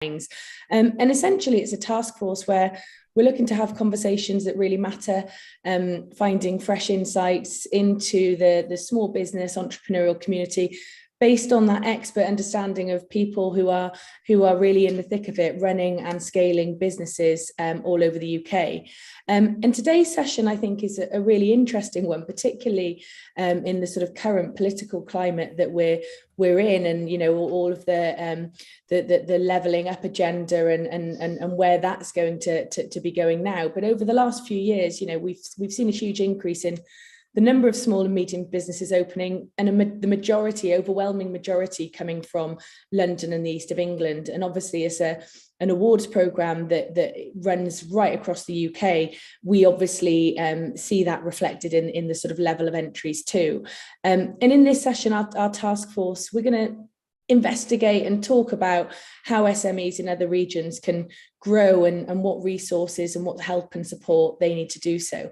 Minds. And essentially, it's a task force where we're looking to have conversations that really matter, finding fresh insights into the small business entrepreneurial community, based on that expert understanding of people who are really in the thick of it, running and scaling businesses all over the UK. And today's session, I think, is a really interesting one, particularly in the sort of current political climate that we're in, and all of the levelling up agenda and where that's going to be going now. But over the last few years, we've seen a huge increase in the number of small and medium businesses opening, and the overwhelming majority coming from London and the east of England. And obviously, as an awards programme that runs right across the UK, we obviously see that reflected in the sort of level of entries too. And in this session, our task force, we're going to investigate and talk about how SMEs in other regions can grow, and what resources and what help and support they need to do so.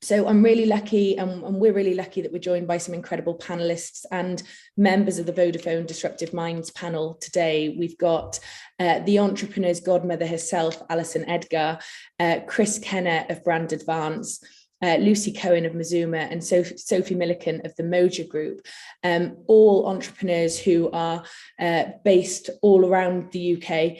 So I'm really lucky, and we're really lucky that we're joined by some incredible panelists and members of the Vodafone Disruptive Minds panel today. We've got the entrepreneur's godmother herself, Alison Edgar, Chris Kenner of Brand Advance, Lucy Cohen of Mazuma, and Sophie Milliken of the Moja Group, all entrepreneurs who are based all around the UK,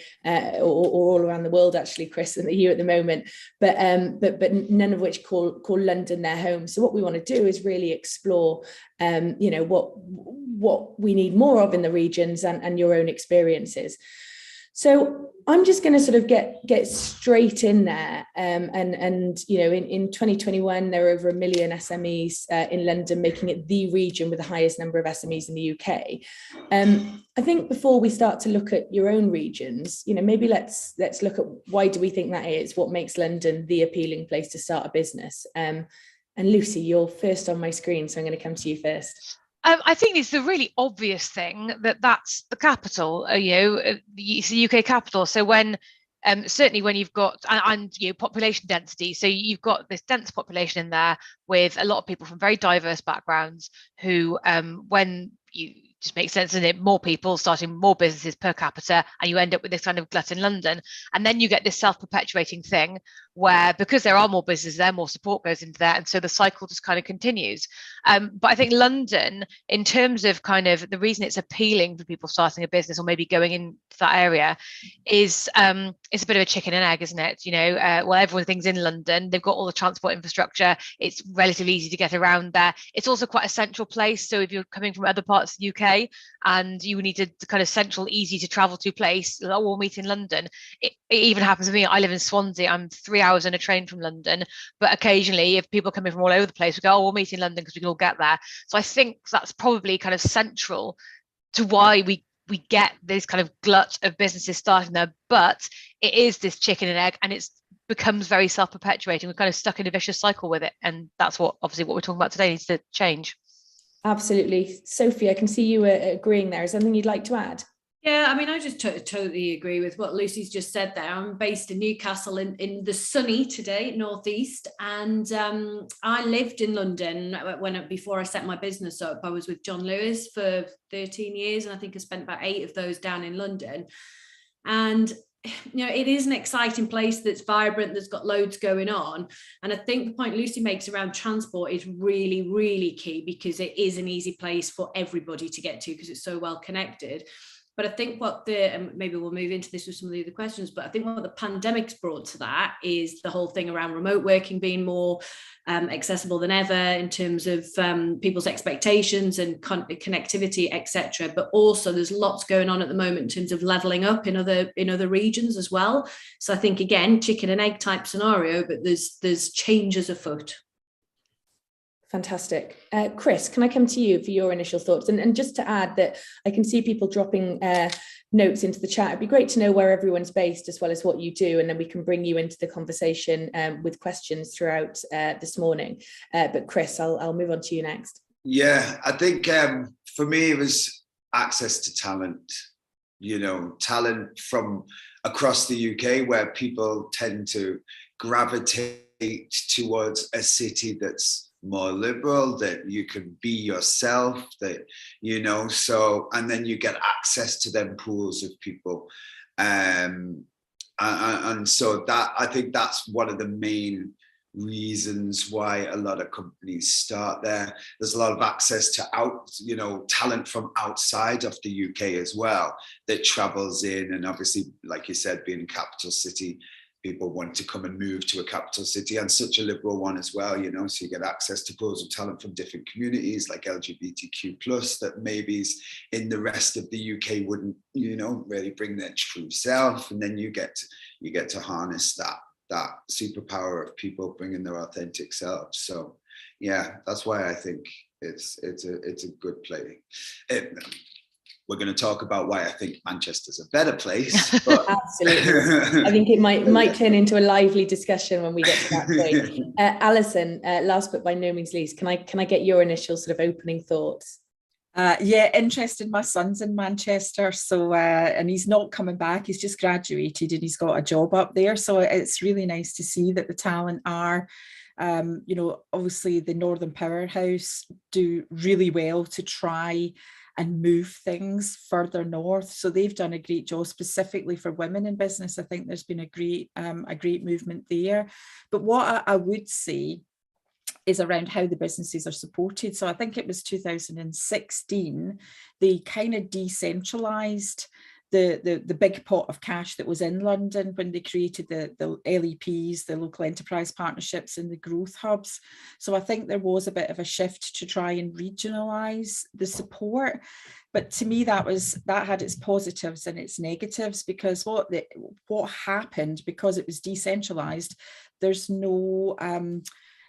or all around the world, actually, Chris, and you at the moment, but none of which call London their home. So what we want to do is really explore, what we need more of in the regions, and your own experiences. So I'm just going to sort of get straight in there, and in 2021 there were over 1 million SMEs in London, making it the region with the highest number of SMEs in the UK. I think before we start to look at your own regions, maybe let's look at why do we think that is, what makes London the appealing place to start a business. And Lucy, you're first on my screen, so I'm going to come to you first. I think it's the really obvious thing that's the capital, it's the UK capital. So when certainly when you've got and population density, so you've got this dense population in there with a lot of people from very diverse backgrounds who, when you just makes sense, isn't it? More people starting more businesses per capita, and you end up with this kind of glut in London. And then you get this self-perpetuating thing where, because there are more businesses there, more support goes into that, and so the cycle just kind of continues. But I think London, in terms of kind of the reason it's appealing for people starting a business or maybe going into that area, is it's a bit of a chicken and egg, isn't it? Well, everyone thinks in London, they've got all the transport infrastructure, it's relatively easy to get around there. It's also quite a central place, so if you're coming from other parts of the UK and you need a kind of central, easy to travel to place, we'll meet in London. It even happens to me. I live in Swansea. I'm 3 hours on a train from London, but occasionally if people are coming from all over the place, we go, we'll meet in London because we can all get there. So I think that's probably kind of central to why we get this kind of glut of businesses starting there. But it is this chicken and egg, and it's becomes very self-perpetuating. We're kind of stuck in a vicious cycle with it, and that's what we're talking about today needs to change. Absolutely. Sophie, I can see you agreeing there. Is there anything you'd like to add? Yeah, I mean, I just totally agree with what Lucy's just said there. I'm based in Newcastle in the sunny today, northeast, and I lived in London before I set my business up. I was with John Lewis for 13 years, and I think I spent about 8 of those down in London. And it is an exciting place that's vibrant, that's got loads going on. And I think the point Lucy makes around transport is really, really key, because it is an easy place for everybody to get to because it's so well connected. But I think and maybe we'll move into this with some of the other questions, but I think what the pandemic's brought to that is the whole thing around remote working being more accessible than ever in terms of people's expectations and connectivity, etc. But also there's lots going on at the moment in terms of levelling up in other regions as well. So I think, again, chicken and egg type scenario, but there's changes afoot. Fantastic. Chris, can I come to you for your initial thoughts? And just to add that I can see people dropping notes into the chat. It'd be great to know where everyone's based as well as what you do, and then we can bring you into the conversation with questions throughout this morning. But Chris, I'll move on to you next. Yeah, I think for me it was access to talent, talent from across the UK, where people tend to gravitate towards a city that's more liberal, that you can be yourself, that, you know, so, and then you get access to them pools of people. And so that, I think that's one of the main reasons why a lot of companies start there. There's a lot of access to talent from outside of the UK as well that travels in, and obviously, like you said, being a capital city, people want to come and move to a capital city, and such a liberal one as well, you know, so you get access to pools of talent from different communities like LGBTQ plus that maybe in the rest of the UK wouldn't, you know, really bring their true self, and then you get to harness that superpower of people bringing their authentic selves. So yeah, that's why I think it's a good play. We're going to talk about why I think Manchester's a better place. But absolutely, I think it might turn into a lively discussion when we get to that point. Alison, last but by no means least, can I get your initial sort of opening thoughts? Yeah, interested. My son's in Manchester, so and he's not coming back. He's just graduated and he's got a job up there. So it's really nice to see that the talent are, you know, obviously the Northern Powerhouse do really well to try and move things further north. So they've done a great job specifically for women in business. I think there's been a great movement there. But what I would say is around how the businesses are supported. So I think it was 2016, they kind of decentralized the big pot of cash that was in London when they created the LEPs, the local enterprise partnerships, and the growth hubs. So I think there was a bit of a shift to try and regionalize the support. But to me, that had its positives and its negatives, because what happened, because it was decentralized, there's no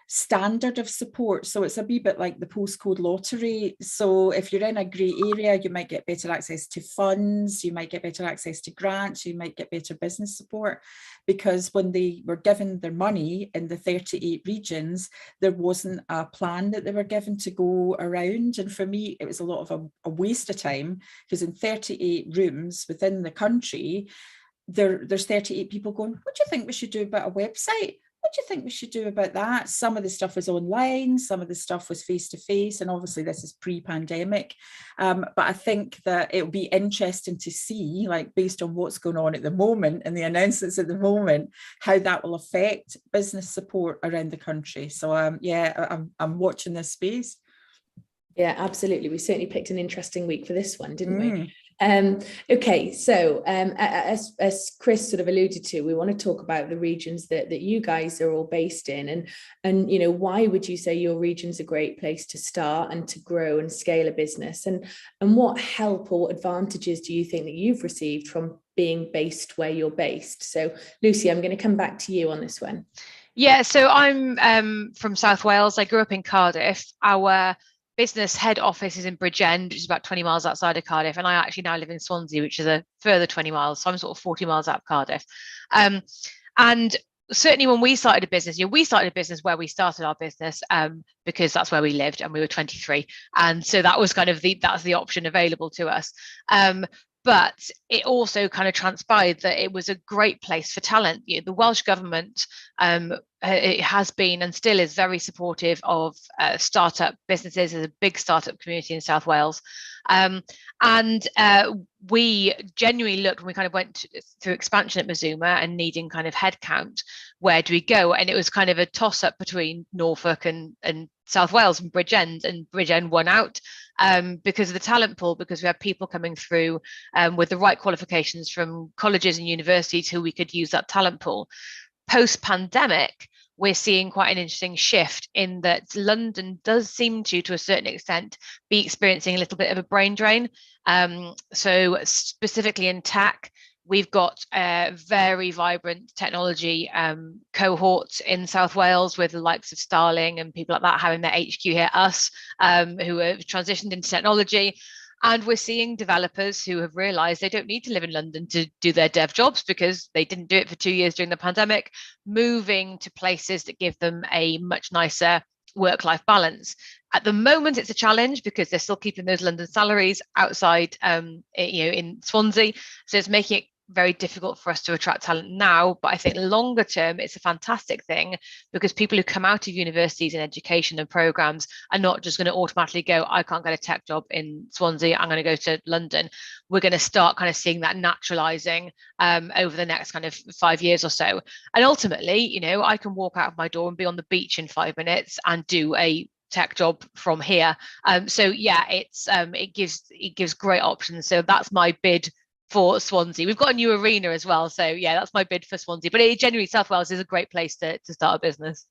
standard of support. So it's a wee bit like the postcode lottery. So if you're in a grey area, you might get better access to funds, you might get better access to grants, you might get better business support, because when they were given their money in the 38 regions, there wasn't a plan that they were given to go around. And for me, it was a lot of a waste of time, because in 38 rooms within the country, there's 38 people going, what do you think we should do about a website? What do you think we should do about that? Some of the stuff was online, some of the stuff was face-to-face, and obviously this is pre-pandemic. But I think that it'll be interesting to see, like based on what's going on at the moment and the announcements at the moment, how that will affect business support around the country. So yeah, I'm watching this space. Yeah, absolutely. We certainly picked an interesting week for this one, didn't we? Okay, so as Chris sort of alluded to, we want to talk about the regions that you guys are all based in, and you know, why would you say your region's a great place to start and to grow and scale a business, and what help or what advantages do you think that you've received from being based where you're based? So Lucy, I'm going to come back to you on this one. Yeah, so I'm from South Wales. I grew up in Cardiff. Our business head office is in Bridgend, which is about 20 miles outside of Cardiff, and I actually now live in Swansea, which is a further 20 miles, so I'm sort of 40 miles out of Cardiff. And certainly when we started a business, we started a business where we started our business because that's where we lived, and we were 23, and so that was kind of that's the option available to us. But it also kind of transpired that it was a great place for talent. The Welsh government it has been and still is very supportive of startup businesses. There's a big startup community in South Wales. And we genuinely looked when we kind of went through expansion at Mazuma and needing kind of headcount, where do we go? And it was kind of a toss up between Norfolk and South Wales and Bridgend won out because of the talent pool, because we had people coming through with the right qualifications from colleges and universities who we could use that talent pool. Post-pandemic, we're seeing quite an interesting shift in that London does seem to a certain extent, be experiencing a little bit of a brain drain. So specifically in tech, we've got a very vibrant technology cohort in South Wales with the likes of Starling and people like that having their HQ here, us, who have transitioned into technology. And we're seeing developers who have realized they don't need to live in London to do their dev jobs because they didn't do it for 2 years during the pandemic, moving to places that give them a much nicer work-life balance. At the moment, it's a challenge because they're still keeping those London salaries outside, in Swansea. So it's making it very difficult for us to attract talent now, but I think longer term it's a fantastic thing, because people who come out of universities and education and programs are not just going to automatically go, I can't get a tech job in Swansea, I'm going to go to London. We're going to start kind of seeing that naturalizing over the next kind of 5 years or so. And ultimately, you know, I can walk out of my door and be on the beach in 5 minutes and do a tech job from here. So yeah, it gives great options. So that's my bid for Swansea. We've got a new arena as well, so yeah, that's my bid for Swansea. But generally, South Wales is a great place to start a business.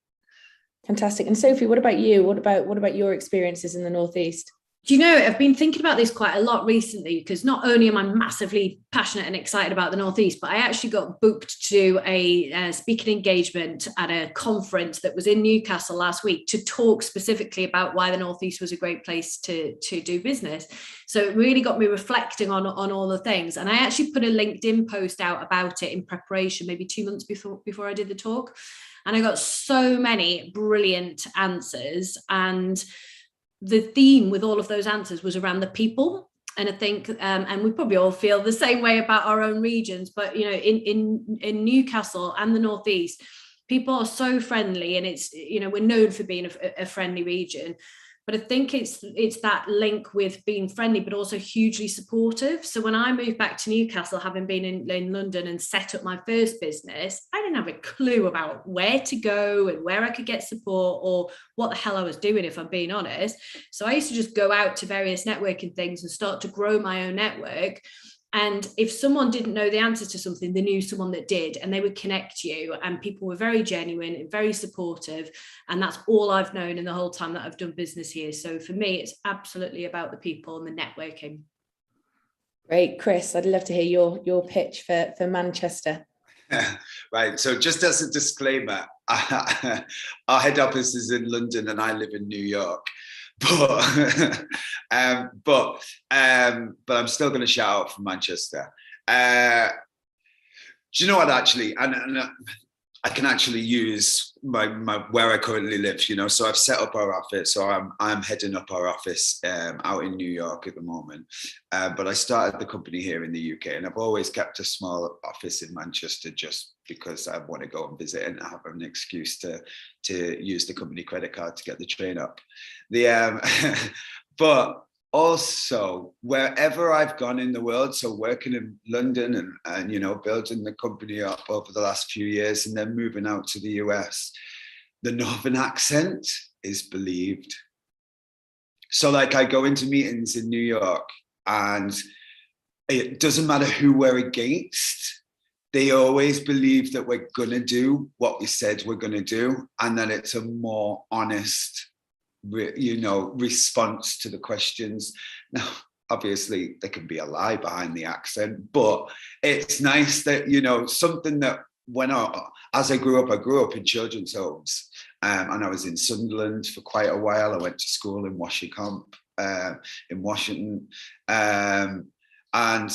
Fantastic. And Sophie, what about you? What about your experiences in the Northeast? Do you know, I've been thinking about this quite a lot recently, because not only am I massively passionate and excited about the Northeast, but I actually got booked to a speaking engagement at a conference that was in Newcastle last week to talk specifically about why the Northeast was a great place to do business. So it really got me reflecting on all the things. And I actually put a LinkedIn post out about it in preparation, maybe 2 months before I did the talk. And I got so many brilliant answers. And the theme with all of those answers was around the people. And I think, and we probably all feel the same way about our own regions, but, you know, in Newcastle and the Northeast, people are so friendly, and it's, you know, we're known for being a friendly region. But I think it's that link with being friendly, but also hugely supportive. So when I moved back to Newcastle, having been in London and set up my first business, I didn't have a clue about where to go and where I could get support, or what the hell I was doing, if I'm being honest. So I used to just go out to various networking things and start to grow my own network. And if someone didn't know the answer to something, they knew someone that did, and they would connect you. And people were very genuine and very supportive. And that's all I've known in the whole time that I've done business here. So for me, it's absolutely about the people and the networking. Great. Chris, I'd love to hear your pitch for Manchester. Right. So just as a disclaimer, our head office is in London and I live in New York. But I'm still going to shout out from Manchester. Do you know what, actually? And I can actually use my where I currently live, you know. So I've set up our office, so I'm heading up our office out in New York at the moment. But I started the company here in the UK, and I've always kept a small office in Manchester just because I want to go and visit and have an excuse to use the company credit card to get the train up. But also wherever I've gone in the world, so working in London and you know, building the company up over the last few years and then moving out to the US, the Northern accent is believed. So like I go into meetings in New York and it doesn't matter who we're against, they always believe that we're going to do what we said we're going to do, and that it's a more honest, you know, response to the questions. Now, obviously, there can be a lie behind the accent, but it's nice that, you know, something that as I grew up in children's homes, and I was in Sunderland for quite a while. I went to school in Washington, and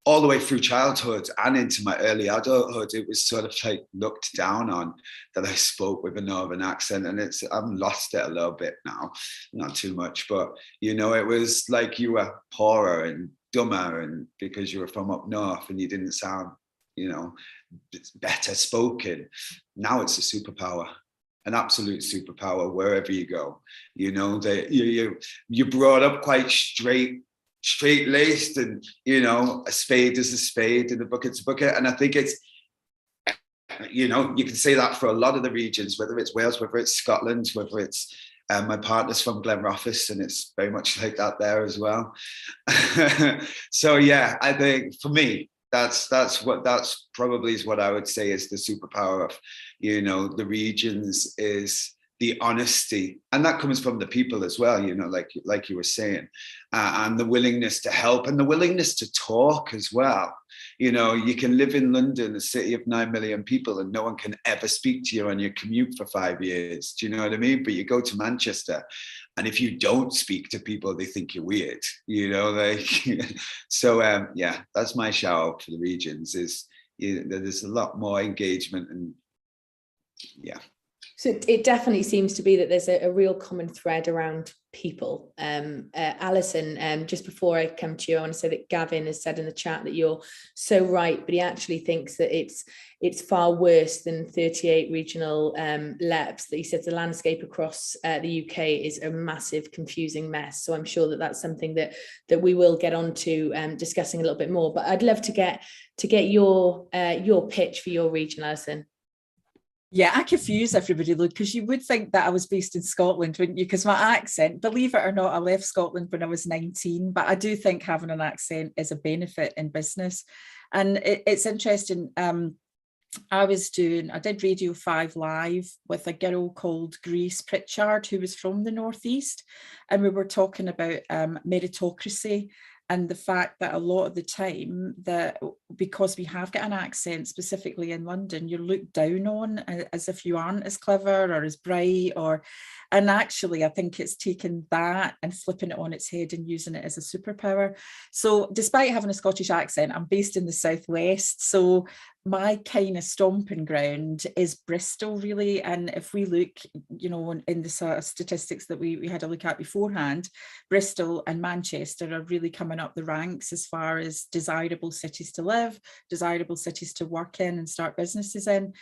all the way through childhood and into my early adulthood, it was sort of like looked down on that I spoke with a Northern accent, and I've lost it a little bit now, not too much, but you know, it was like you were poorer and dumber, and because you were from up north and you didn't sound, you know, better spoken. Now it's a superpower, an absolute superpower wherever you go. You know, that you're brought up quite straight-laced, and you know, a spade is a spade and a bucket's a bucket. And I think it's, you know, you can say that for a lot of the regions, whether it's Wales, whether it's Scotland, whether it's my partner's from Glenrothes, and it's very much like that there as well. So yeah, I think for me, that's probably what I would say is the superpower of, you know, the regions, is the honesty, and that comes from the people as well, you know, like you were saying, and the willingness to help and the willingness to talk as well. You know, you can live in London, a city of 9 million people, and no one can ever speak to you on your commute for 5 years. Do you know what I mean? But you go to Manchester, and if you don't speak to people, they think you're weird, you know, like, so yeah, that's my shout out for the regions, is, you know, there's a lot more engagement, and yeah. So it definitely seems to be that there's a real common thread around people. Alison, just before I come to you, I want to say that Gavin has said in the chat that you're so right, but he actually thinks that it's far worse than 38 regional LEPs. That he says the landscape across the UK is a massive, confusing mess. So I'm sure that that's something that we will get on to discussing a little bit more. But I'd love to get your pitch for your region, Alison. Yeah, I confuse everybody, Luke, because you would think that I was based in Scotland, wouldn't you? Because my accent, believe it or not, I left Scotland when I was 19, but I do think having an accent is a benefit in business. And it's interesting. I did Radio 5 Live with a girl called Grace Pritchard, who was from the Northeast, and we were talking about meritocracy. And the fact that a lot of the time, that because we have got an accent, specifically in London, you're looked down on as if you aren't as clever or as bright, and actually I think it's taken that and flipping it on its head and using it as a superpower. So despite having a Scottish accent, I'm based in the southwest. So my kind of stomping ground is Bristol, really. And if we look, in the sort of statistics that we had a look at beforehand, Bristol and Manchester are really coming up the ranks as far as desirable cities to live, desirable cities to work in and start businesses in.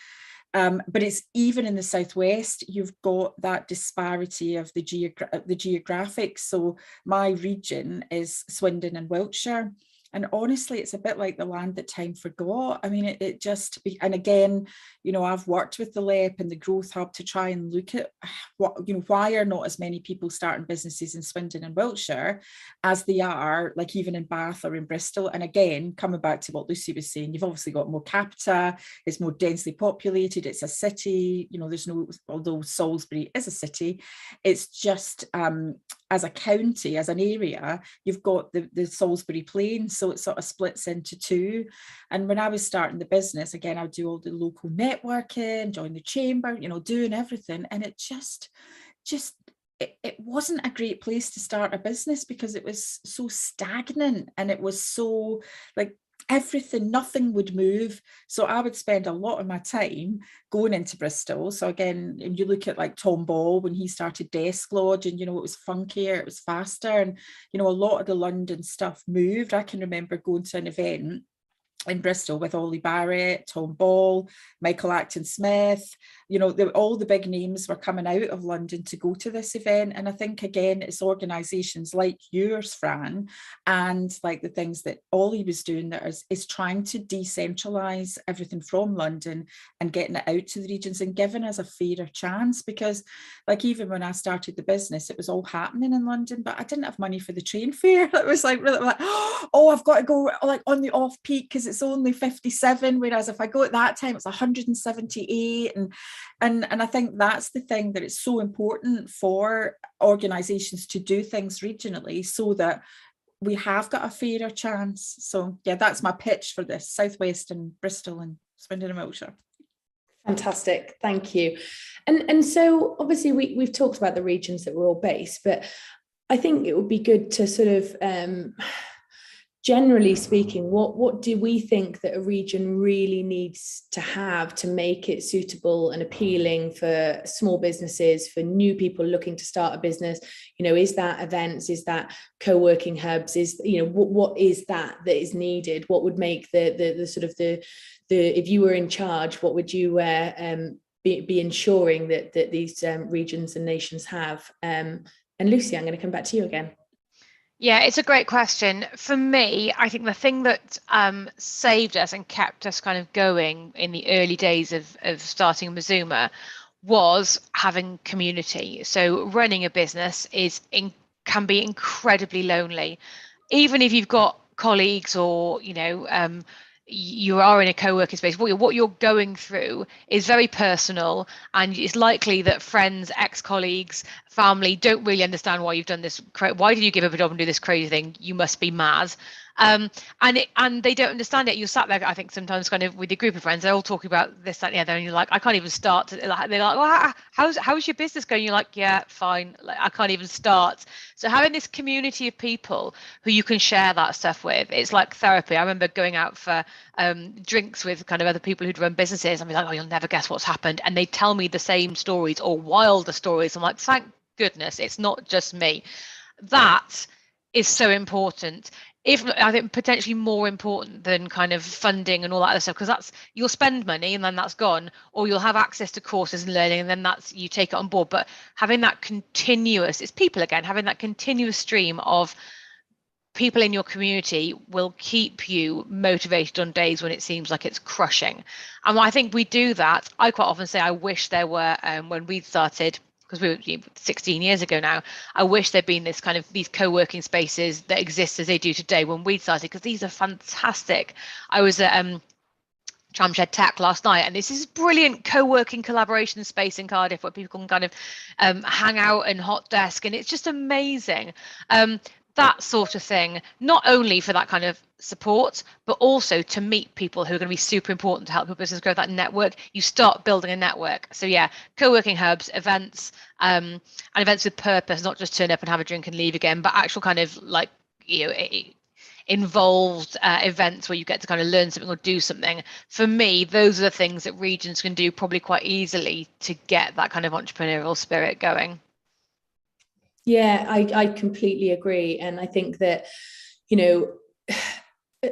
But it's even in the southwest, you've got that disparity of the geographics. So my region is Swindon and Wiltshire. And honestly, it's a bit like the land that time forgot. I mean, it just, and again, I've worked with the LEP and the Growth Hub to try and look at why are not as many people starting businesses in Swindon and Wiltshire as they are, like even in Bath or in Bristol. And again, coming back to what Lucy was saying, you've obviously got more capita, it's more densely populated, it's a city, there's no, although Salisbury is a city, it's just, as a county, as an area, you've got the Salisbury Plain, so it sort of splits into two. And when I was starting the business, again, I would do all the local networking, join the chamber, doing everything. And it it wasn't a great place to start a business because it was so stagnant and it was so like, nothing would move. So I would spend a lot of my time going into Bristol. So again, and you look at like Tom Ball when he started Desk Lodge, and it was funkier, it was faster, and a lot of the London stuff moved. I can remember going to an event in Bristol with Ollie Barrett, Tom Ball, Michael Acton Smith, all the big names were coming out of London to go to this event. And I think, again, it's organisations like yours, Fran, and like the things that Ollie was doing that is trying to decentralise everything from London and getting it out to the regions and giving us a fairer chance. Because like even when I started the business, it was all happening in London, but I didn't have money for the train fare. It was like, really like, oh, I've got to go like on the off peak because it's only 57, whereas if I go at that time it's 178, and I think that's the thing, that it's so important for organisations to do things regionally so that we have got a fairer chance. So yeah, that's my pitch for this, Southwest and Bristol and Swindon and Wiltshire. Fantastic, thank you. And so obviously we've talked about the regions that we're all based, but I think it would be good to sort of generally speaking, what do we think that a region really needs to have to make it suitable and appealing for small businesses, for new people looking to start a business? Is that events? Is that co-working hubs? Is, what is that is needed? What would make the sort of the if you were in charge, what would you be ensuring that these regions and nations have? And Lucy, I'm going to come back to you again. Yeah, it's a great question. For me, I think the thing that saved us and kept us kind of going in the early days of starting Mazuma was having community. So running a business can be incredibly lonely, even if you've got colleagues or you are in a co-working space. What you're going through is very personal, and it's likely that friends, ex-colleagues, family don't really understand why you've done this. Why did you give up a job and do this crazy thing? You must be mad. And they don't understand it. You're sat there, I think, sometimes kind of with your group of friends, they're all talking about this, that, and the other, and you're like, I can't even start. They're like, well, how's your business going? You're like, yeah, fine. Like, I can't even start. So having this community of people who you can share that stuff with, it's like therapy. I remember going out for drinks with kind of other people who'd run businesses, and be like, oh, you'll never guess what's happened, and they tell me the same stories or wilder stories. I'm like, thank goodness it's not just me. That is so important, if I think potentially more important than kind of funding and all that other stuff, because that's, you'll spend money and then that's gone, or you'll have access to courses and learning and then that's, you take it on board. But having that continuous, it's people again, having that continuous stream of people in your community will keep you motivated on days when it seems like it's crushing. And I think we do that. I quite often say I wish there were, when we started, because we were 16 years ago now, I wish there'd been this kind of, these co-working spaces that exist as they do today when we started, because these are fantastic. I was at Tramshed Tech last night, and this is brilliant co-working collaboration space in Cardiff where people can kind of hang out and hot desk, and it's just amazing. That sort of thing, not only for that kind of support, but also to meet people who are going to be super important to help your business grow. That network, you start building a network. So yeah, co-working hubs, events, and events with purpose, not just turn up and have a drink and leave again, but actual kind of like, you know, involved events where you get to kind of learn something or do something. For me, those are the things that regions can do probably quite easily to get that kind of entrepreneurial spirit going. Yeah, I completely agree. And I think that, you know,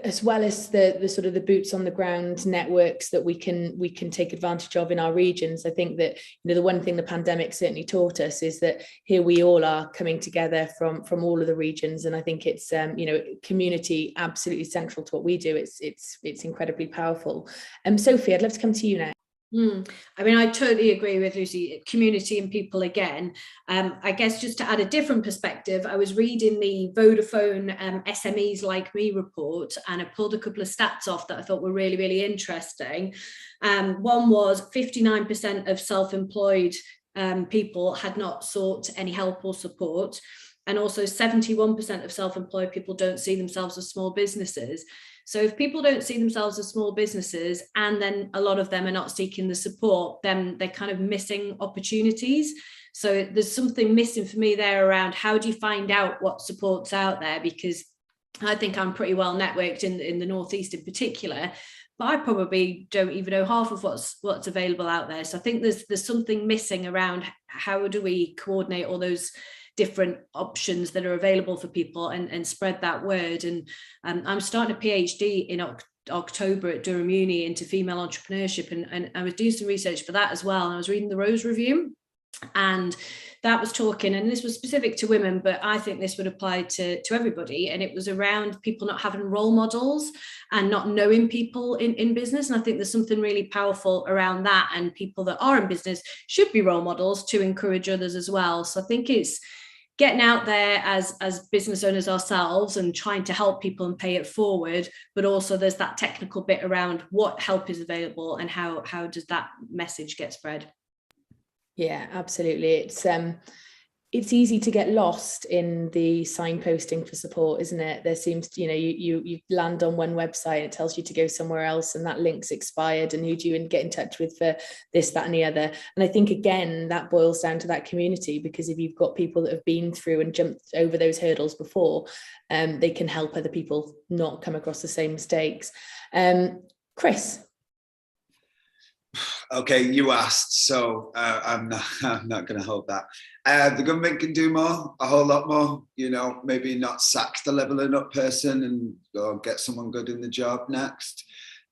as well as the sort of the boots on the ground networks that we can take advantage of in our regions, I think that, you know, the one thing the pandemic certainly taught us is that here we all are coming together from all of the regions. And I think it's, you know, community absolutely central to what we do. It's incredibly powerful. Sophie, I'd love to come to you now. I mean, I totally agree with Lucy, community and people again. I guess just to add a different perspective, I was reading the Vodafone SMEs Like Me report, and I pulled a couple of stats off that I thought were really, really interesting. One was 59% of self-employed people had not sought any help or support. And also 71% of self-employed people don't see themselves as small businesses. So if people don't see themselves as small businesses, and then a lot of them are not seeking the support, then they're kind of missing opportunities. So there's something missing for me there around how do you find out what support's out there? Because I think I'm pretty well networked in the Northeast in particular, but I probably don't even know half of what's available out there. So I think there's something missing around how do we coordinate all those different options that are available for people and spread that word. And I'm starting a PhD in October at Durham Uni into female entrepreneurship, and I was doing some research for that as well. And I was reading the Rose Review, and that was talking, and this was specific to women, but I think this would apply to everybody. And it was around people not having role models and not knowing people in business. And I think there's something really powerful around that, and people that are in business should be role models to encourage others as well. So I think it's getting out there as business owners ourselves and trying to help people and pay it forward, but also there's that technical bit around what help is available and how does that message get spread. Yeah, absolutely. It's easy to get lost in the signposting for support, isn't it? There seems to, you know, you land on one website and it tells you to go somewhere else, and that link's expired, and who do you get in touch with for this, that, and the other? And I think again that boils down to that community, because if you've got people that have been through and jumped over those hurdles before, they can help other people not come across the same mistakes. Chris. Okay, you asked, so I'm not going to hold that. The government can do more, a whole lot more. You know, maybe not sack the levelling up person and get someone good in the job next.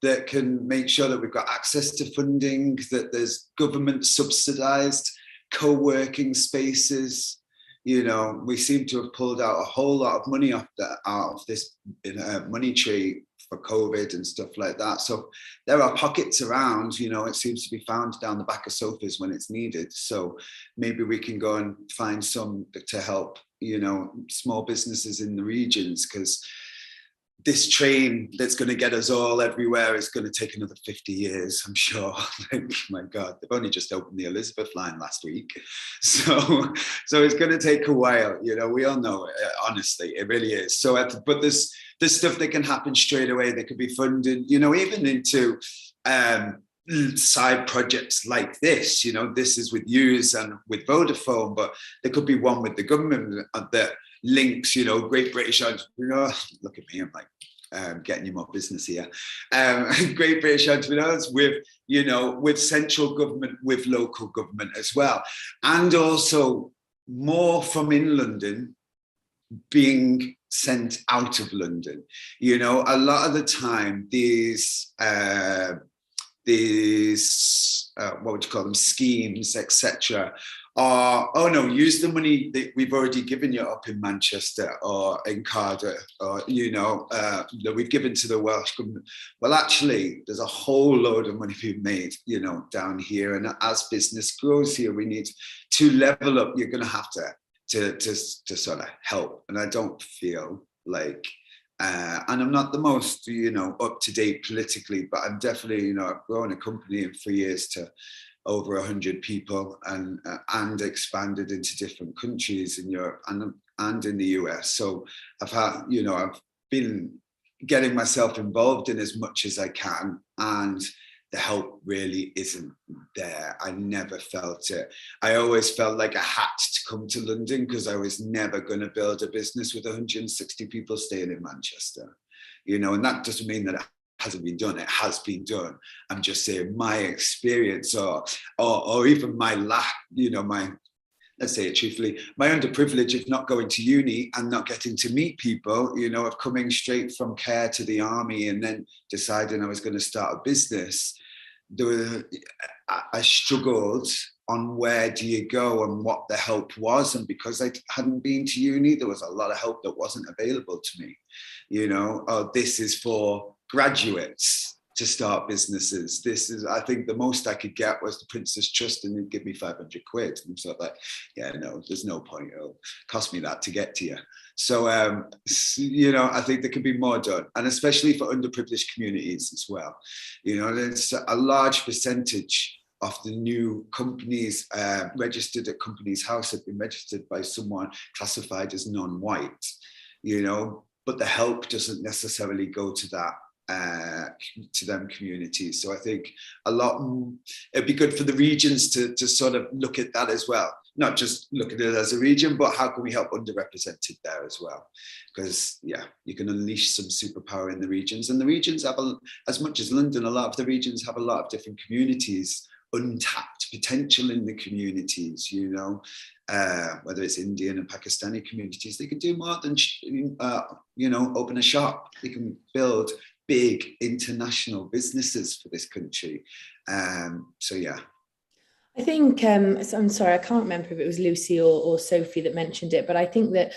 That can make sure that we've got access to funding, that there's government subsidised co-working spaces. You know, we seem to have pulled out a whole lot of money out of this money tree for COVID and stuff like that. So there are pockets around, you know, it seems to be found down the back of sofas when it's needed. So maybe we can go and find some to help, you know, small businesses in the regions, because this train that's going to get us all everywhere is going to take another 50 years, I'm sure. Like, my God, they've only just opened the Elizabeth line last week. So it's going to take a while, you know, we all know it, honestly, it really is. So, but there's stuff that can happen straight away that could be funded, you know, even into side projects like this, you know, this is with yous and with Vodafone, but there could be one with the government that links, you know, Great British entrepreneurs. Look at me, I'm like getting you more business here. Great British entrepreneurs with, you know, with central government, with local government as well. And also more from in London being sent out of London. You know, a lot of the time these what would you call them, schemes, etc., are, oh no, use the money that we've already given you up in Manchester or in Cardiff, or, you know, that we've given to the Welsh government. Well, actually, there's a whole load of money being made, you know, down here. And as business grows here, we need to level up. You're going to have to sort of help. And I don't feel like, and I'm not the most, you know, up to date politically, but I'm definitely, you know, I've grown a company in 3 years to over 100 people and expanded into different countries in Europe and in the US. So I've had, you know, I've been getting myself involved in as much as I can, and the help really isn't there. I never felt it. I always felt like I had to come to London because I was never going to build a business with 160 people staying in Manchester, you know, and that doesn't mean that it hasn't been done. It has been done. I'm just saying my experience or even my lack, you know, my, let's say it truthfully, my underprivilege of not going to uni and not getting to meet people, you know, of coming straight from care to the army and then deciding I was going to start a business. I struggled on where do you go and what the help was. And because I hadn't been to uni, there was a lot of help that wasn't available to me. You know, oh, this is for graduates to start businesses. This is, I think the most I could get was the Prince's Trust, and they'd give me 500 quid. And so like, yeah, no, there's no point. It'll cost me that to get to you. So, you know, I think there could be more done, and especially for underprivileged communities as well. You know, there's a large percentage of the new companies registered at Companies House have been registered by someone classified as non-white, you know, but the help doesn't necessarily go to that. To them communities. So I think it'd be good for the regions to sort of look at that as well. Not just look at it as a region, but how can we help underrepresented there as well? Because yeah, you can unleash some superpower in the regions, and the regions have, as much as London, a lot of the regions have a lot of different communities, untapped potential in the communities, you know, whether it's Indian and Pakistani communities. They can do more than, you know, open a shop. They can build big international businesses for this country. So yeah. I think, I'm sorry, I can't remember if it was Lucy or Sophie that mentioned it, but I think that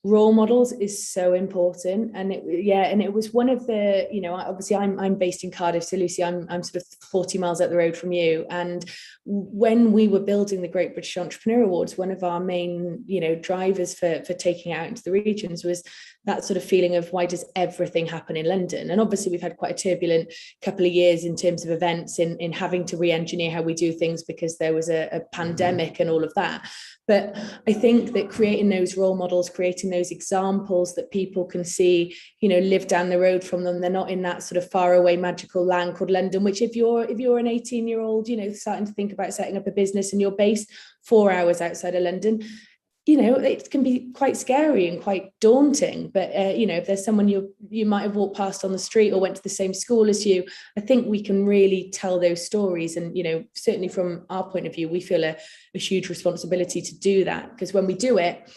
role models is so important. And it was one of the, you know, obviously I'm based in Cardiff, so Lucy, I'm sort of 40 miles up the road from you. And when we were building the Great British Entrepreneur Awards, one of our main, you know, drivers for taking it out into the regions was that sort of feeling of, why does everything happen in London? And obviously we've had quite a turbulent couple of years in terms of events in having to re-engineer how we do things because there was a pandemic and all of that. But I think that creating those role models, creating those examples that people can see, you know, live down the road from them, they're not in that sort of faraway magical land called London, which if you're an 18-year-old, you know, starting to think about setting up a business and you're based 4 hours outside of London, you know, it can be quite scary and quite daunting. But, you know, if there's someone you might have walked past on the street or went to the same school as you, I think we can really tell those stories. And, you know, certainly from our point of view, we feel a huge responsibility to do that, because when we do it,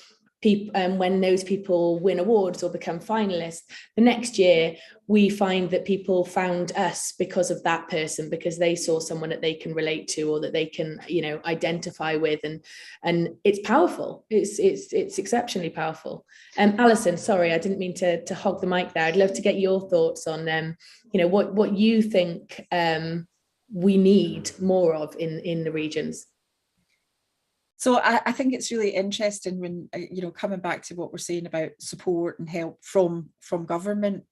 when those people win awards or become finalists, the next year we find that people found us because of that person, because they saw someone that they can relate to or that they can, you know, identify with, and it's powerful. It's exceptionally powerful. Alison, sorry, I didn't mean to hog the mic there. I'd love to get your thoughts on you know, what you think we need more of in the regions. So I think it's really interesting when, coming back to what we're saying about support and help from government,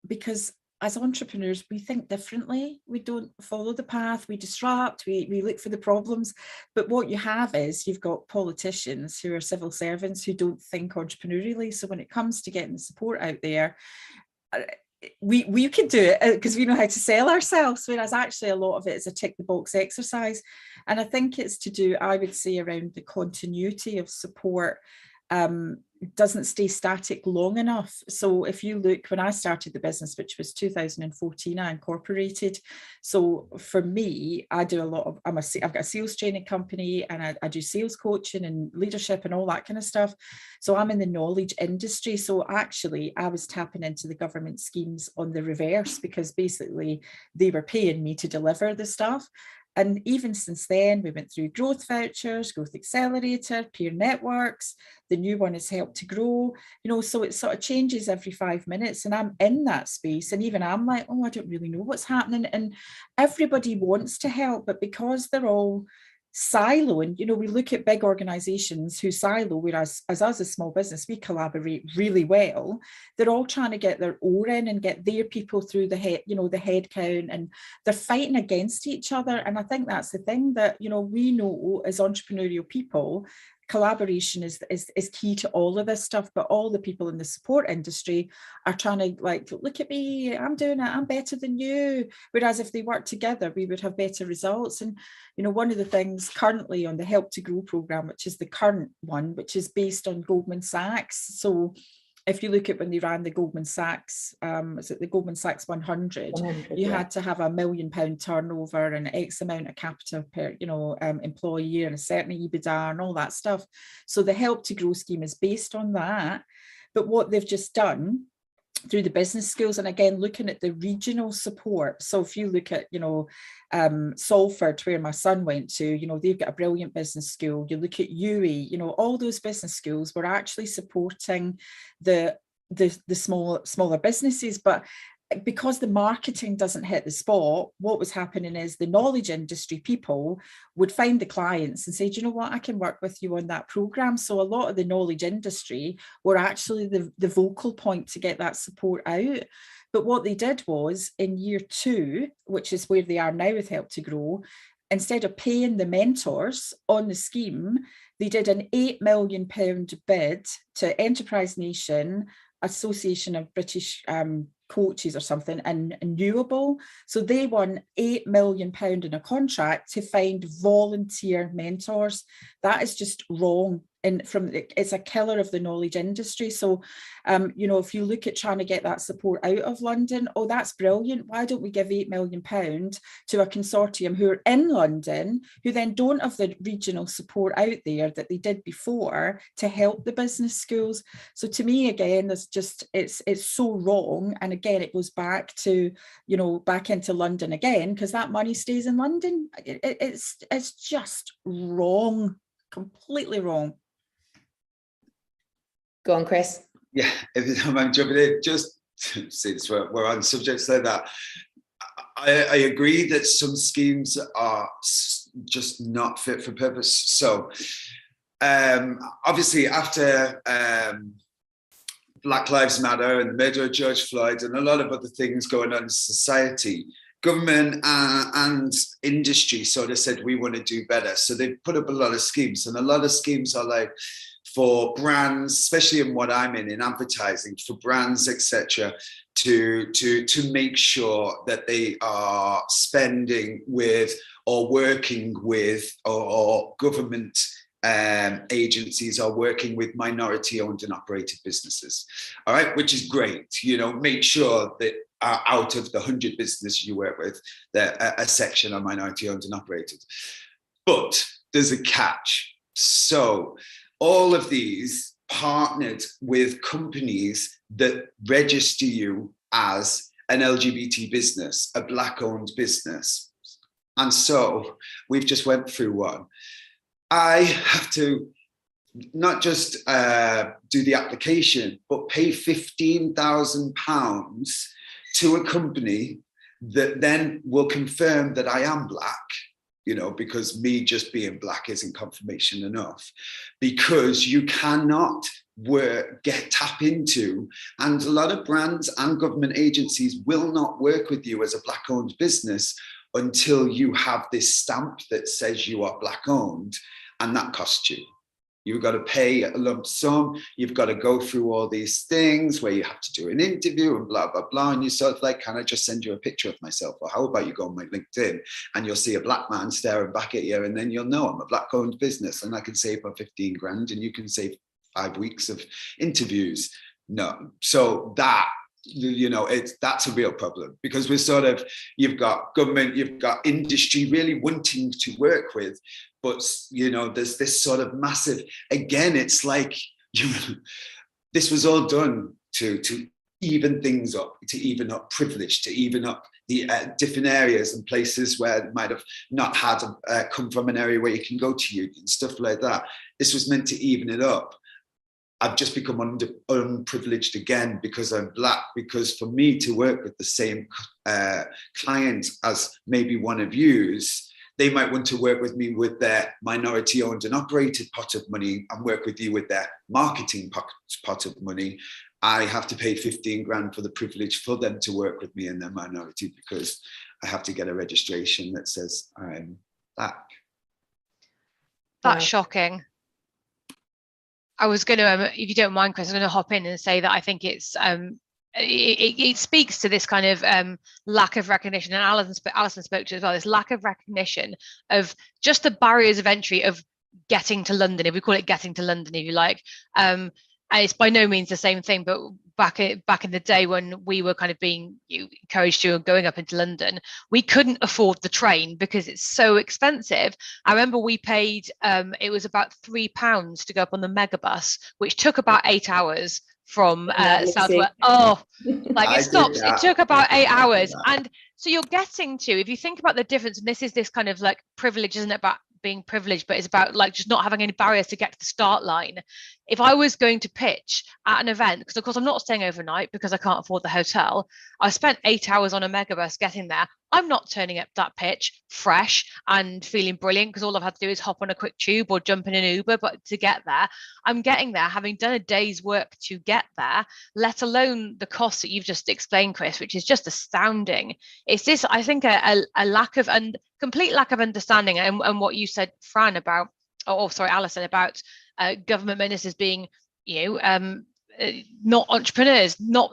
because as entrepreneurs, we think differently. We don't follow the path, we disrupt, we look for the problems. But what you have is you've got politicians who are civil servants who don't think entrepreneurially. So when it comes to getting the support out there, we can do it because we know how to sell ourselves, whereas actually a lot of it is a tick the box exercise. And I think it's to do, I would say, around the continuity of support. Doesn't stay static long enough. So if you look, when I started the business, which was 2014, I incorporated. So for me, I do a lot of, I've got a sales training company, and I do sales coaching and leadership and all that kind of stuff. So I'm in the knowledge industry. So actually I was tapping into the government schemes on the reverse, because basically they were paying me to deliver the stuff. And even since then, we went through growth vouchers, growth accelerator, peer networks. The new one is Help to Grow, so it sort of changes every 5 minutes, and I'm in that space. And even I'm like, oh, I don't really know what's happening. And everybody wants to help, but because they're all siloing, we look at big organizations who silo, whereas as us, a small business, we collaborate really well. They're all trying to get their oar in and get their people through the head, the head count, and they're fighting against each other. And I think that's the thing that, we know as entrepreneurial people, collaboration is key to all of this stuff. But all the people in the support industry are trying to look at me, I'm doing it, I'm better than you. Whereas if they work together, we would have better results. And one of the things currently on the Help to Grow program, which is the current one, which is based on Goldman Sachs. So if you look at when they ran the Goldman Sachs, is it the Goldman Sachs 100, you had to have £1 million turnover and X amount of capital per, employee, and a certain EBITDA and all that stuff. So the Help to Grow scheme is based on that. But what they've just done through the business schools, and again, looking at the regional support. So if you look at, Salford, where my son went to, they've got a brilliant business school. You look at UE, all those business schools were actually supporting the smaller businesses. But because the marketing doesn't hit the spot, what was happening is the knowledge industry people would find the clients and say, do you know what, I can work with you on that program. So a lot of the knowledge industry were actually the vocal point to get that support out. But what they did was, in year 2, which is where they are now with Help to Grow, instead of paying the mentors on the scheme, they did an £8 million bid to Enterprise Nation, Association of British Coaches or something, and Newable. So they won £8 million in a contract to find volunteer mentors. That is just wrong. And it's a killer of the knowledge industry. So, if you look at trying to get that support out of London, oh, that's brilliant. Why don't we give £8 million to a consortium who are in London, who then don't have the regional support out there that they did before to help the business schools? So to me, again, it's so wrong. And again, it goes back to, back into London again, because that money stays in London. It's just wrong, completely wrong. Go on, Chris. Yeah, if you don't mind jumping in, just since we're on subjects like that, I agree that some schemes are just not fit for purpose. So obviously after Black Lives Matter and the murder of George Floyd and a lot of other things going on in society, government and industry sort of said, we want to do better. So they put up a lot of schemes, and a lot of schemes are like for brands, especially in what I'm in advertising, for brands, etc., to make sure that they are spending with or working with or government agencies are working with minority owned and operated businesses. All right, which is great. Make sure that out of the 100 businesses you work with, that a section are minority owned and operated. But there's a catch. So all of these partnered with companies that register you as an LGBT business, a Black owned business. And so we've just went through one. I have to not just do the application, but pay £15,000 to a company that then will confirm that I am Black, you know, because me just being black isn't confirmation enough, because you cannot tap into, and a lot of brands and government agencies will not work with you as a black owned business until you have this stamp that says you are black owned, and that costs you. You've got to pay a lump sum. You've got to go through all these things where you have to do an interview and blah, blah, blah. And you're sort of like, can I just send you a picture of myself? Or how about you go on my LinkedIn and you'll see a black man staring back at you, and then you'll know I'm a black owned business and I can save for 15 grand and you can save 5 weeks of interviews. No. So that, you know, that's a real problem, because we're sort of, you've got government, you've got industry really wanting to work with, but, you know, there's this sort of massive, again, it's like, this was all done to even things up, to even up privilege, to even up the different areas and places where it might have not had come from an area where you can go to union, stuff like that. This was meant to even it up. I've just become unprivileged again because I'm black, because for me to work with the same client as maybe one of you's, they might want to work with me with their minority owned and operated pot of money and work with you with their marketing pot of money. I have to pay 15 grand for the privilege for them to work with me in their minority, because I have to get a registration that says I'm black. That's shocking. I was going to, if you don't mind, Chris, I'm going to hop in and say that I think it's it speaks to this kind of lack of recognition, and Alison spoke to it as well, this lack of recognition of just the barriers of entry of getting to London, if we call it getting to London, if you like. And it's by no means the same thing, but back in the day when we were kind of being encouraged to going up into London, we couldn't afford the train because it's so expensive. I remember we paid, it was about £3 to go up on the megabus, which took about 8 hours from Southwest. Oh, like it took about 8 hours. And so you're getting to, if you think about the difference, and this is this kind of like privilege, isn't it, about being privileged, but it's about like just not having any barriers to get to the start line. If I was going to pitch at an event, because of course I'm not staying overnight because I can't afford the hotel, I spent 8 hours on a megabus getting there. I'm not turning up that pitch fresh and feeling brilliant because all I've had to do is hop on a quick tube or jump in an Uber. But to get there, I'm getting there having done a day's work to get there, let alone the cost that you've just explained, Chris, which is just astounding. It's this, I think, a lack of, and complete lack of understanding, and what you said, Fran, about, Alison, about government ministers being, not entrepreneurs, not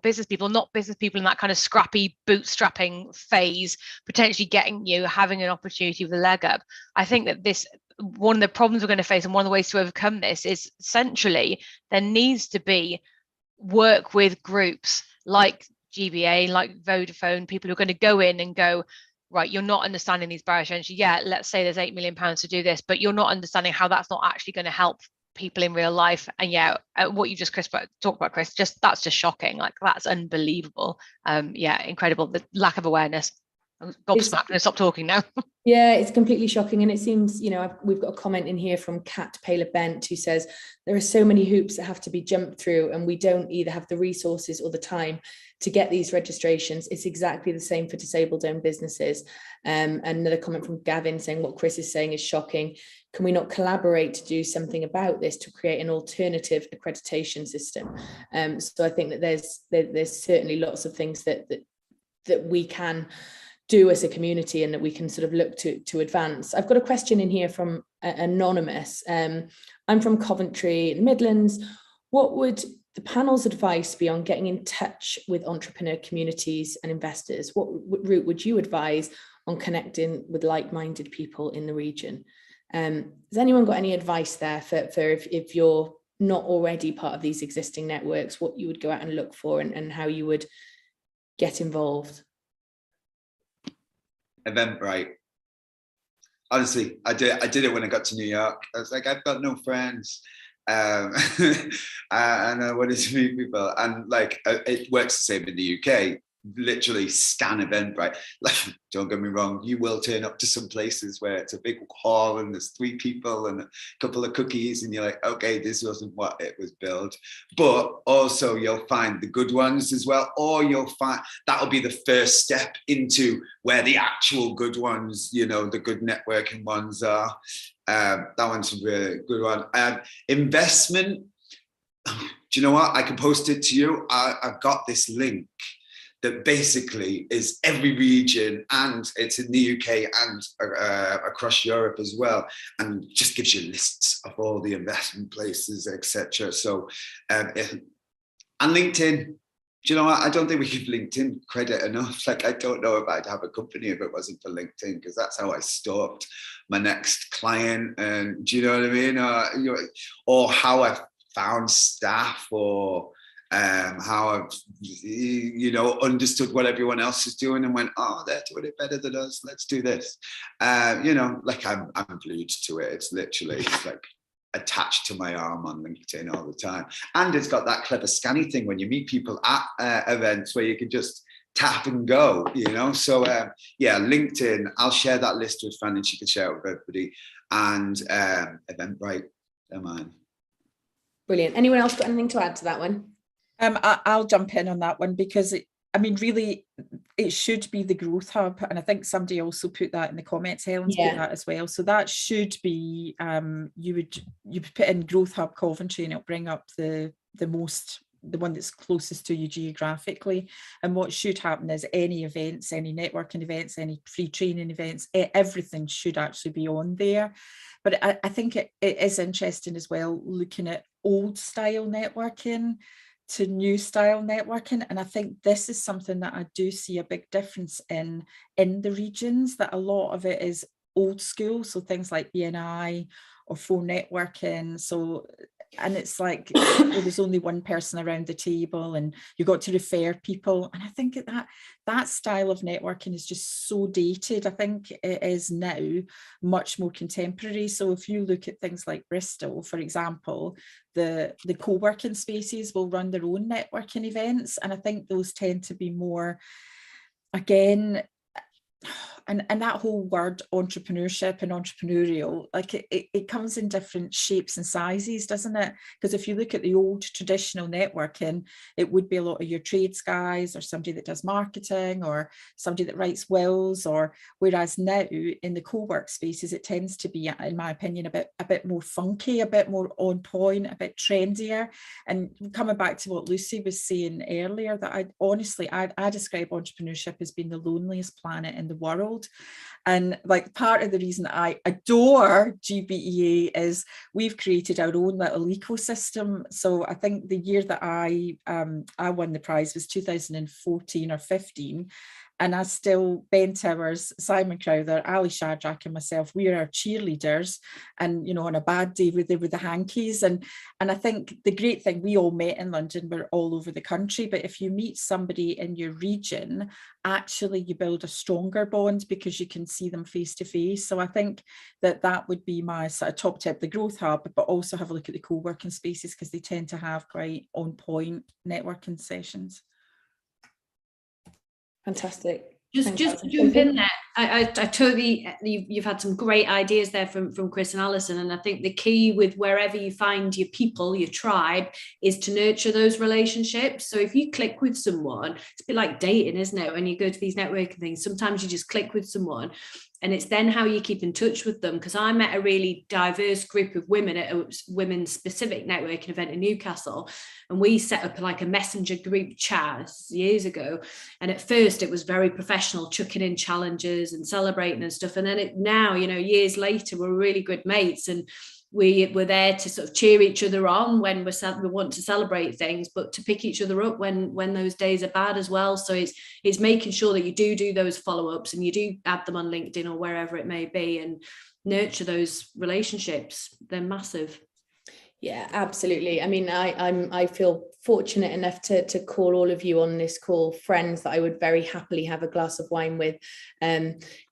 business people in that kind of scrappy bootstrapping phase, potentially having an opportunity with a leg up. I think that this, one of the problems we're going to face, and one of the ways to overcome this, is essentially there needs to be work with groups like GBEA, like Vodafone, people who are going to go in and go, right, you're not understanding these barriers to entry. Yeah, let's say there's £8 million to do this, but you're not understanding how that's not actually going to help people in real life. And what you just talked about, Chris, that's just shocking. Like, that's unbelievable. Incredible. The lack of awareness. I'm gobsmacked and stop talking now. Yeah, it's completely shocking. And it seems, we've got a comment in here from Kat Paler-Bent who says there are so many hoops that have to be jumped through, and we don't either have the resources or the time to get these registrations. It's exactly the same for disabled owned businesses. Another comment from Gavin saying what Chris is saying is shocking. Can we not collaborate to do something about this, to create an alternative accreditation system? So I think that there's certainly lots of things that we can do as a community, and that we can sort of look to advance. I've got a question in here from Anonymous. I'm from Coventry in the Midlands. What would the panel's advice be on getting in touch with entrepreneur communities and investors? What route would you advise on connecting with like-minded people in the region? Has anyone got any advice there for if you're not already part of these existing networks, what you would go out and look for, and how you would get involved? Eventbrite. Honestly, I did it when I got to New York. I was like, I've got no friends. And I wanted to meet people, and like it works the same in the UK. literally scan Eventbrite. Like, don't get me wrong, you will turn up to some places where it's a big hall and there's 3 people and a couple of cookies, and you're like, okay, this wasn't what it was built. But also you'll find the good ones as well, or you'll find that'll be the first step into where the actual good ones, you know, the good networking ones are. That one's a really good one. Investment. Do you know what? I can post it to you. I've got this link that basically is every region, and it's in the UK and across Europe as well, and just gives you lists of all the investment places, etc. So, and LinkedIn. Do you know what? I don't think we give LinkedIn credit enough. Like, I don't know if I'd have a company if it wasn't for LinkedIn, because that's how I stalked my next client. And do you know what I mean? Or how I've found staff, or how I've, you know, understood what everyone else is doing and went, oh, they're doing it better than us, let's do this. You know, like I'm glued to it. It's literally like attached to my arm on LinkedIn all the time. And it's got that clever scanny thing when you meet people at events where you can just tap and go, you know. So yeah, LinkedIn, I'll share that list with Fran and she can share it with everybody. And Eventbrite, they're mine. Brilliant. Anyone else got anything to add to that one? I'll jump in on that one, because really it should be the growth hub, and I think somebody also put that in the comments. Helen's put that as well. So that should be you would put in growth hub Coventry, and it'll bring up the one that's closest to you geographically. And what should happen is any events, any networking events, any free training events, everything should actually be on there. But I think it is interesting as well, looking at old style networking to new style networking. And I think this is something that I do see a big difference in the regions, that a lot of it is old school. So things like BNI or phone networking. So, and it's like, there's only one person around the table and you got to refer people. And I think that style of networking is just so dated. I think it is now much more contemporary. So if you look at things like Bristol, for example, the co-working spaces will run their own networking events. And I think those tend to be more, again, and that whole word entrepreneurship and entrepreneurial, like it comes in different shapes and sizes, doesn't it? Because if you look at the old traditional networking, it would be a lot of your trades guys, or somebody that does marketing, or somebody that writes wills, or whereas now in the co-work spaces, it tends to be, in my opinion, a bit more funky, a bit more on point, a bit trendier. And coming back to what Lucy was saying earlier, that I describe entrepreneurship as being the loneliest planet in the world. And like, part of the reason I adore GBEA is we've created our own little ecosystem. So I think the year that I won the prize was 2014 or 15. And I still, Ben Towers, Simon Crowther, Ali Shadrack and myself, we are our cheerleaders. And, you know, on a bad day, we're there with the hankies. And I think the great thing, we all met in London, we're all over the country. But if you meet somebody in your region, actually you build a stronger bond because you can see them face to face. So I think that would be my sort of top tip, the growth hub, but also have a look at the co-working spaces, because they tend to have quite on point networking sessions. Fantastic. Just to jump in there, I totally, you've had some great ideas there from Chris and Alison, and I think the key with wherever you find your people, your tribe, is to nurture those relationships. So if you click with someone, it's a bit like dating, isn't it? When you go to these networking things, sometimes you just click with someone, and it's then how you keep in touch with them. Because I met a really diverse group of women at a women's specific networking event in Newcastle, and we set up like a messenger group chat years ago. And at first it was very professional, chucking in challenges and celebrating and stuff. And then now, you know, years later, we're really good mates, and we were there to sort of cheer each other on when we want to celebrate things, but to pick each other up when those days are bad as well. So it's making sure that you do those follow-ups, and you do add them on LinkedIn or wherever it may be, and nurture those relationships. They're massive. Yeah, absolutely. I mean, I feel fortunate enough to call all of you on this call friends that I would very happily have a glass of wine with.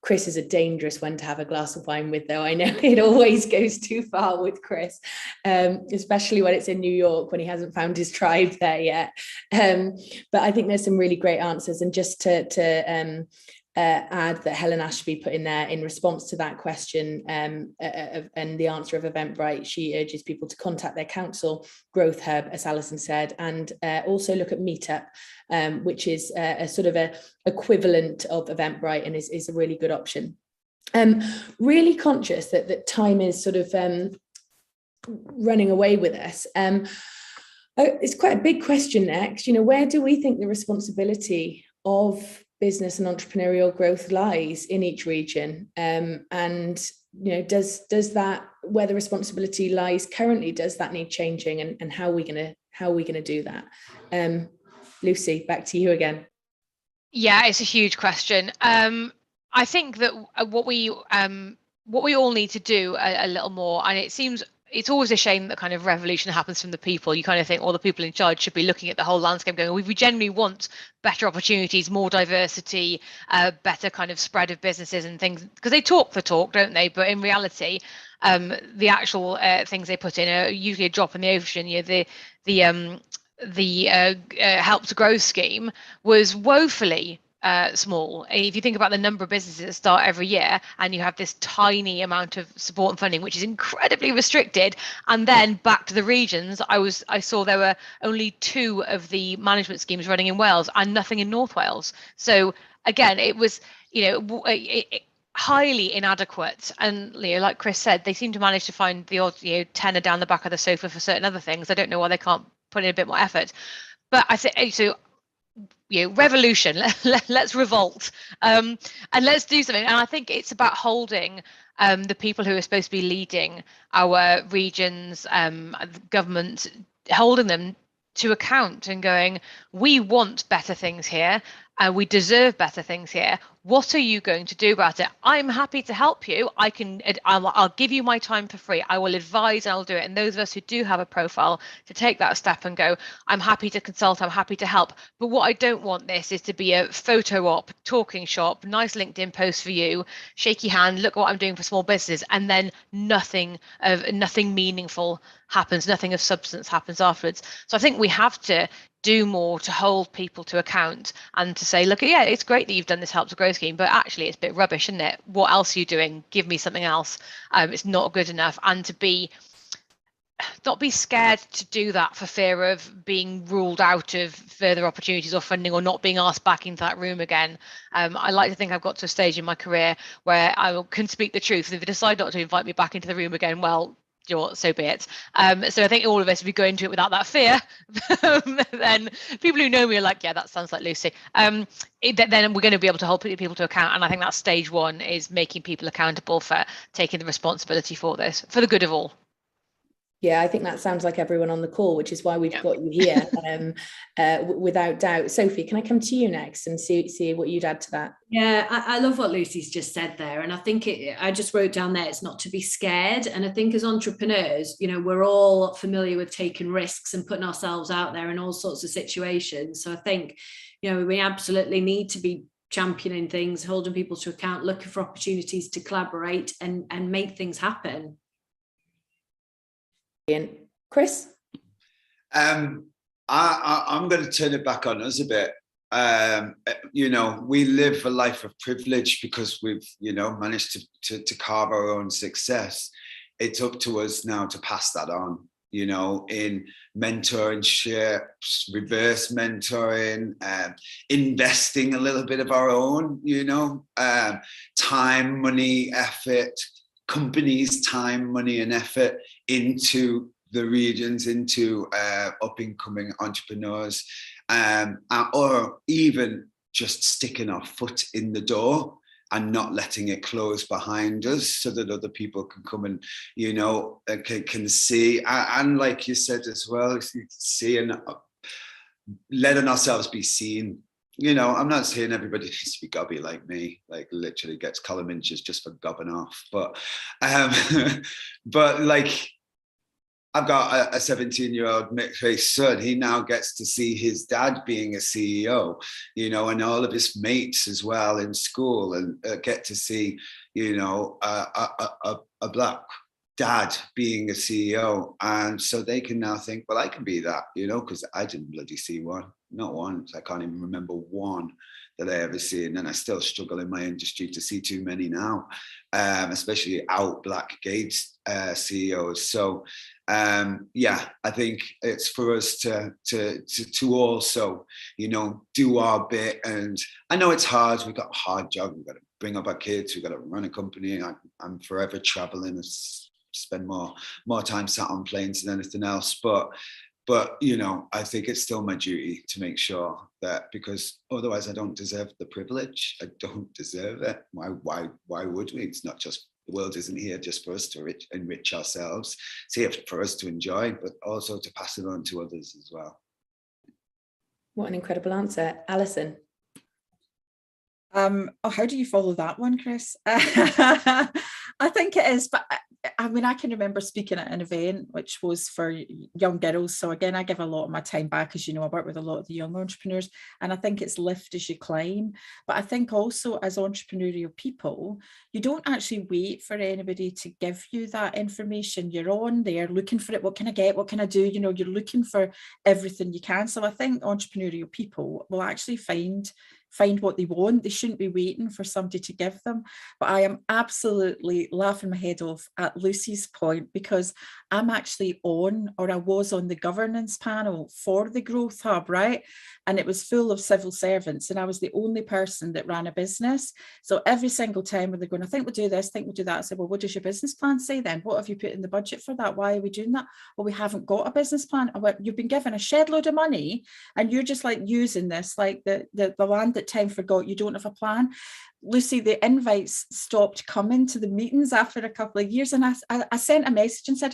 Chris is a dangerous one to have a glass of wine with, though. I know it always goes too far with Chris, especially when it's in New York, when he hasn't found his tribe there yet. But I think there's some really great answers. And just to add that Helen Ashby put in there in response to that question and the answer of Eventbrite, she urges people to contact their council, Growth Hub, as Alison said, and also look at Meetup, which is a sort of a equivalent of Eventbrite and is a really good option. Really conscious that time is sort of running away with us. It's quite a big question next. You know, where do we think the responsibility of business and entrepreneurial growth lies in each region, and you know, does that, where the responsibility lies currently, does that need changing, and how are we gonna do that? Lucy, back to you again. Yeah, it's a huge question. I think that what we all need to do a little more, and it's always a shame that kind of revolution happens from the people. You kind of think all the people in charge should be looking at the whole landscape going, we generally want better opportunities, more diversity, better kind of spread of businesses and things, because they talk the talk, don't they? But in reality, the actual things they put in are usually a drop in the ocean. You know, the Help to Grow scheme was woefully small. If you think about the number of businesses that start every year, and you have this tiny amount of support and funding, which is incredibly restricted, and then back to the regions, I saw there were only 2 of the management schemes running in Wales and nothing in North Wales. So again, it was, you know, highly inadequate. And you know, like Chris said, they seem to manage to find the odd, you know, tenner down the back of the sofa for certain other things. I don't know why they can't put in a bit more effort. But I think so. You know, revolution, let's revolt, and let's do something. And I think it's about holding the people who are supposed to be leading our regions, government, holding them to account and going, we want better things here, we deserve better things here. What are you going to do about it? I'm happy to help you. I'll give you my time for free. I will advise and I'll do it. And those of us who do have a profile to take that step and go, I'm happy to consult, I'm happy to help. But what I don't want this is to be a photo op, talking shop, nice LinkedIn post for you, shaky hand, look what I'm doing for small businesses, and then nothing meaningful happens, nothing of substance happens afterwards. So I think we have to do more to hold people to account and to say, look, yeah, it's great that you've done this Help to Grow scheme, but actually it's a bit rubbish, isn't it? What else are you doing? Give me something else. It's not good enough. And to not be scared to do that for fear of being ruled out of further opportunities or funding, or not being asked back into that room again. I like to think I've got to a stage in my career where I can speak the truth. If they decide not to invite me back into the room again, well, so be it. So I think all of us, if we go into it without that fear, then people who know me are like, yeah, that sounds like Lucy. Then we're going to be able to hold people to account. And I think that's stage 1, is making people accountable for taking the responsibility for this, for the good of all. Yeah, I think that sounds like everyone on the call, which is why we've got you here, without doubt. Sophie, can I come to you next and see what you'd add to that? Yeah, I love what Lucy's just said there. And I think I just wrote down there, it's not to be scared. And I think as entrepreneurs, you know, we're all familiar with taking risks and putting ourselves out there in all sorts of situations. So I think, you know, we absolutely need to be championing things, holding people to account, looking for opportunities to collaborate and make things happen. Chris? I'm going to turn it back on us a bit. You know, we live a life of privilege because we've, you know, managed to carve our own success. It's up to us now to pass that on, you know, in mentorships, reverse mentoring, investing a little bit of our own, you know, time, money, effort, companies' time, money and effort into the regions, into up and coming entrepreneurs, or even just sticking our foot in the door and not letting it close behind us so that other people can come and, you know, can see. And like you said as well, seeing, letting ourselves be seen. You know, I'm not saying everybody needs to be gobby like me, like literally gets column inches just for gobbing off. But like, I've got a 17-year-old mixed-race son. He now gets to see his dad being a CEO, you know, and all of his mates as well in school, and get to see, you know, a black dad being a CEO. And so they can now think, well, I can be that, you know, because I didn't bloody see one, not once. I can't even remember one that I ever seen, and I still struggle in my industry to see too many now, especially out black gay CEOs. So yeah, I think it's for us to also, you know, do our bit. And I know it's hard. We've got a hard job. We've got to bring up our kids. We've got to run a company. I'm forever traveling. Spend more time sat on planes than anything else. But, you know, I think it's still my duty to make sure that, because otherwise I don't deserve the privilege. I don't deserve it. Why would we? It's not just, the world isn't here just for us to enrich ourselves. It's here for us to enjoy, but also to pass it on to others as well. What an incredible answer. Alison. Oh, how do you follow that one, Chris? I think it is, but I mean, I can remember speaking at an event which was for young girls. So again, I give a lot of my time back, as you know, I work with a lot of the young entrepreneurs, and I think it's lift as you climb. But I think also as entrepreneurial people, you don't actually wait for anybody to give you that information. You're on there looking for it. What can I get? What can I do? You know, you're looking for everything you can. So I think entrepreneurial people will actually find what they want. They shouldn't be waiting for somebody to give them. But I am absolutely laughing my head off at Lucy's point, because I'm actually on, or I was on, the governance panel for the Growth Hub, right? And it was full of civil servants, and I was the only person that ran a business. So every single time when they're going, I think we'll do this, I think we'll do that, I said, well, what does your business plan say then? What have you put in the budget for that? Why are we doing that? Well, we haven't got a business plan. I went, you've been given a shed load of money and you're just like using this like the land that time forgot. You don't have a plan. Lucy, the invites stopped coming to the meetings after a couple of years, and I sent a message and said,